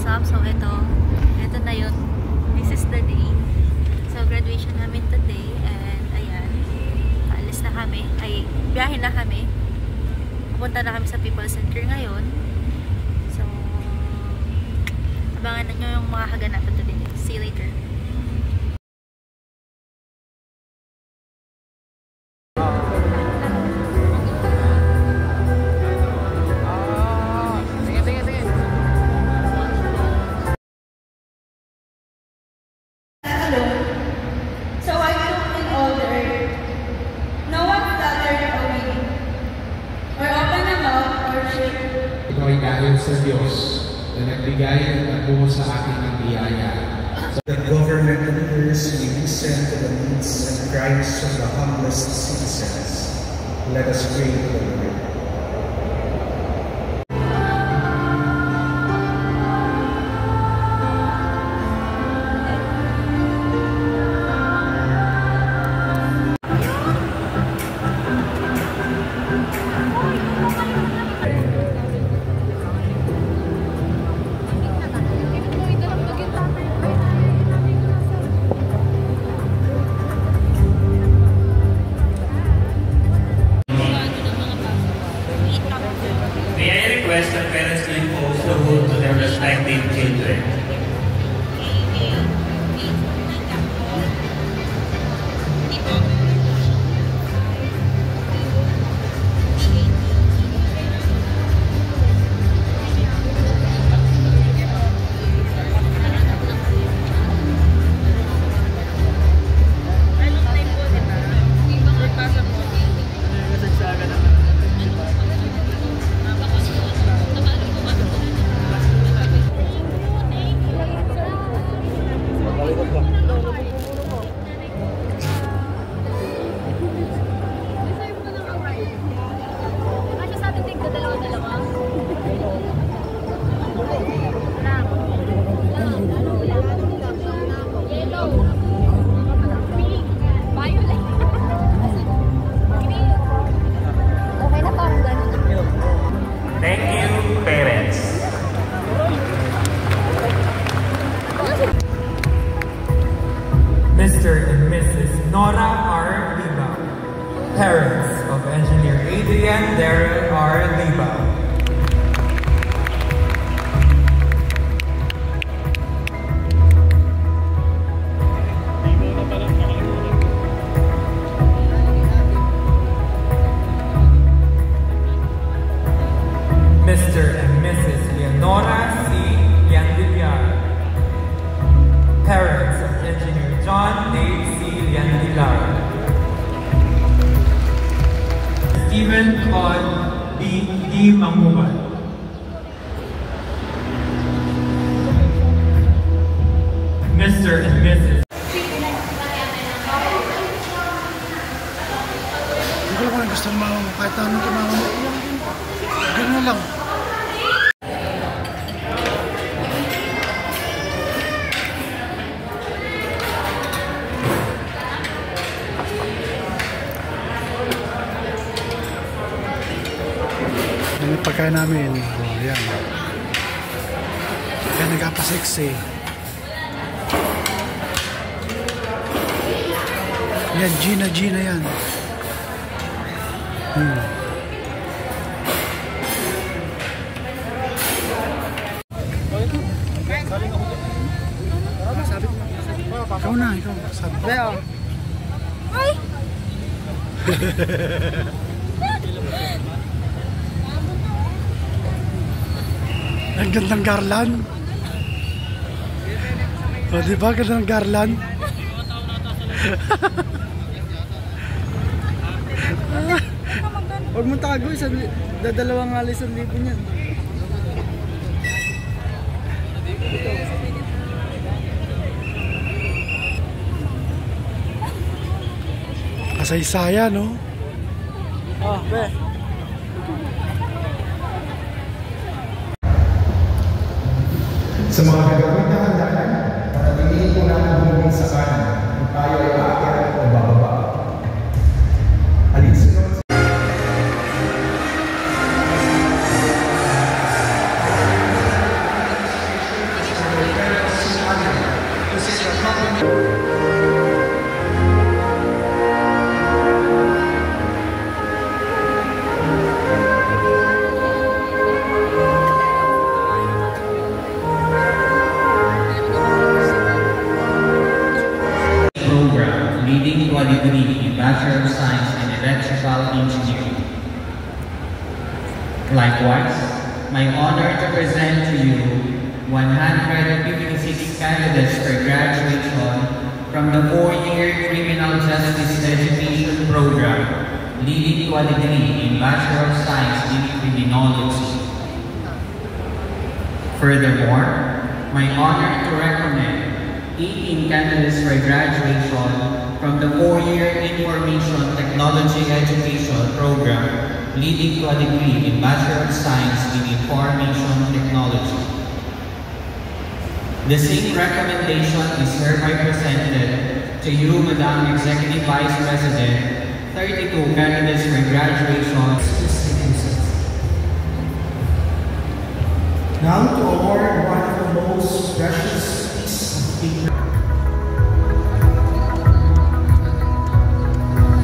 what's up? So ito na yun. This is the day. So graduation namin today and ayan, alis na kami. Ay, biyahe na kami. Pupunta na kami sa People Center ngayon. So abangan nyo yung mga kaganapan today. See you later. Ito'y dahil sa Diyos na nagbigay at buo sa akin ng biyaya. The government leaders may listen to the needs and cries of the humblest citizens. Let us pray to the Lord. That parents to impose the rule to their respective children. Thank you, parents. Mr. and Mrs. Nora R. Liba, parents of Engineer Adrian Darrell R. Liba. Mr. and Mrs. Leonora C. Yandiviar, parents of Engineer John Dave C. Yandilar, Stephen Claude D. Manguban, Mr. and Mrs. Hindi ko gusto naman kahit anong kumama mo. Ganun na lang. Yan yung pagkain namin. Oh, yan. Yan nagkapasiksi. Yan, Gina yan. Ikaw na, ikaw. Sabi. Ay! Ang gandang garland. O, diba? Gandang garland. Huwag mong tago, dadalawang alis ang libo niyan. Kasaysayan, no? Oh, be. Sa mga gagawin na handaan, patatingin po natin bumingin sa kanan kung tayo ay aakyat o bababa. Alinsunod sa Likewise, my honor to present to you 156 candidates for graduation from the 4-year Criminal Justice Education Program, leading to a degree in Bachelor of Science in Criminology. Furthermore, my honor to recommend 18 candidates for graduation from the 4-year Information Technology Education Program, leading to a degree in Bachelor of Science in Information Technology. The same recommendation is hereby presented to you, Madam Executive Vice President, 32 candidates for graduation. Now to award one of the most precious pieces of paper.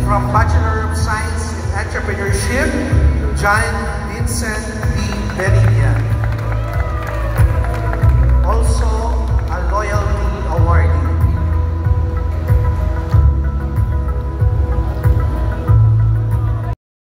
From Bachelor of Science in Entrepreneurship, John Vincent B. Berilla. Also, a loyalty awardee.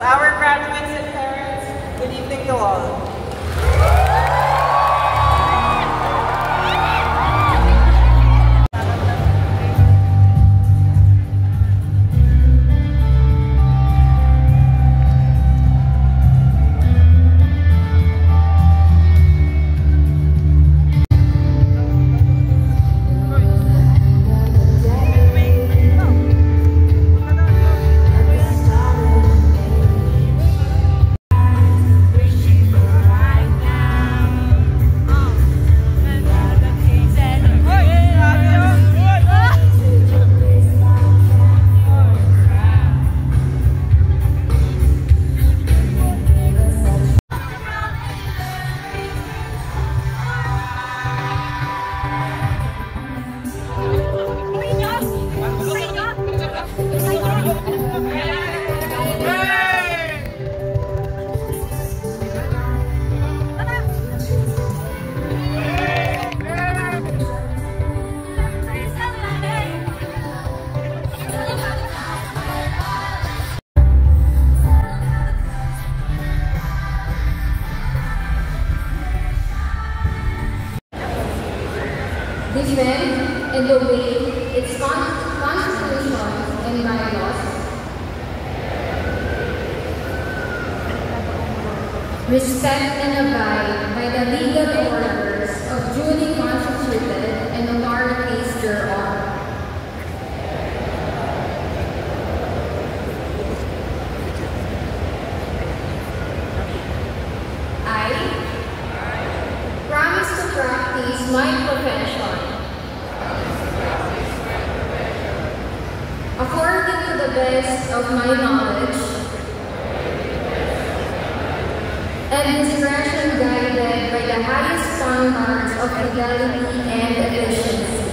Our graduates and parents, good evening to all. Defend and obey its constitution and bylaws. Respect and abide by the legal orders of duly constituted and authorities thereon. I promise to practice my profession according to the best of my knowledge and discretion, guided by the highest standards of legality and efficiency.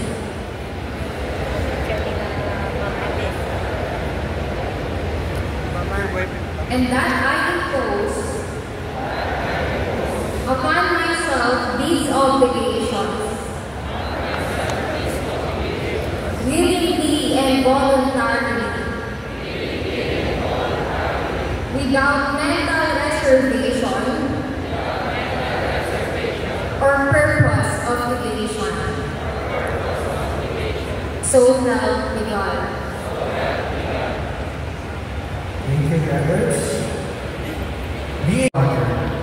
And that I impose upon myself these obligations willingly and voluntarily, without mental reservation or purpose of evasion. So help me God. Thank you, graduates. Be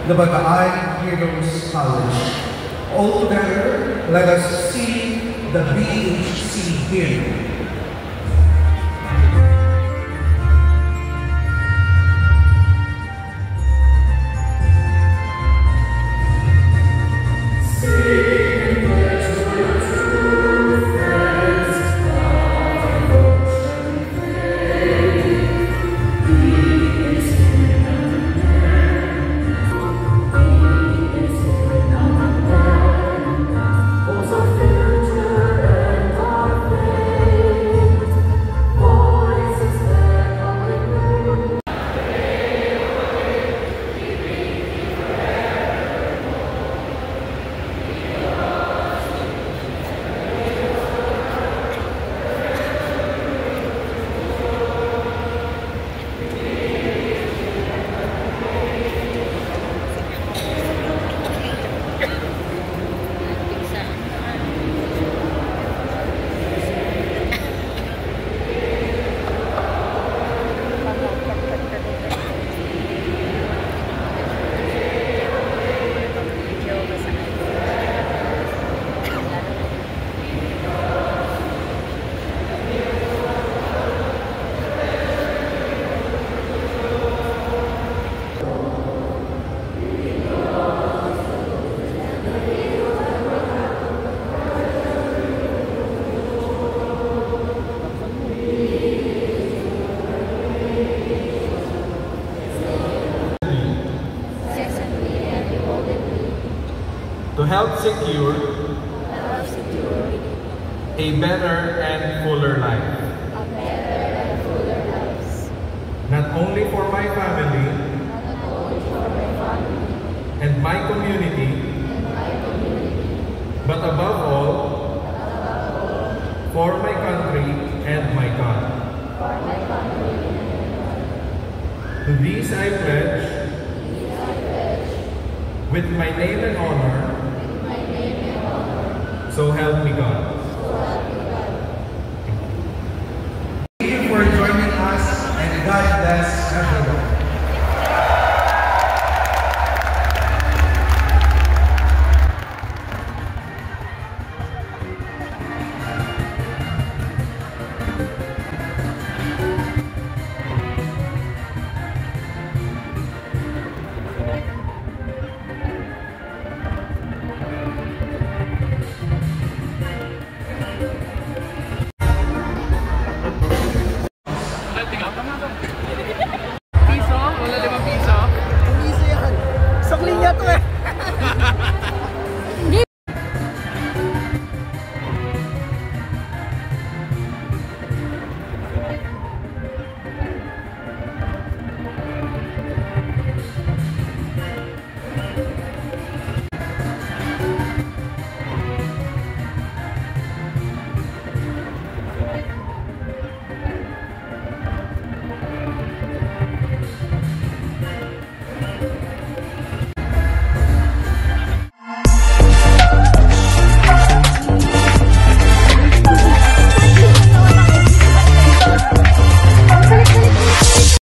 the Bataay Heroes College. All together, let us sing the BHC hymn. Oh, so future and our faith. to help secure a better and fuller life. Not only for my family and my community, but above all, for my country and my God. To these I pledge, with my name and honor, so help me God.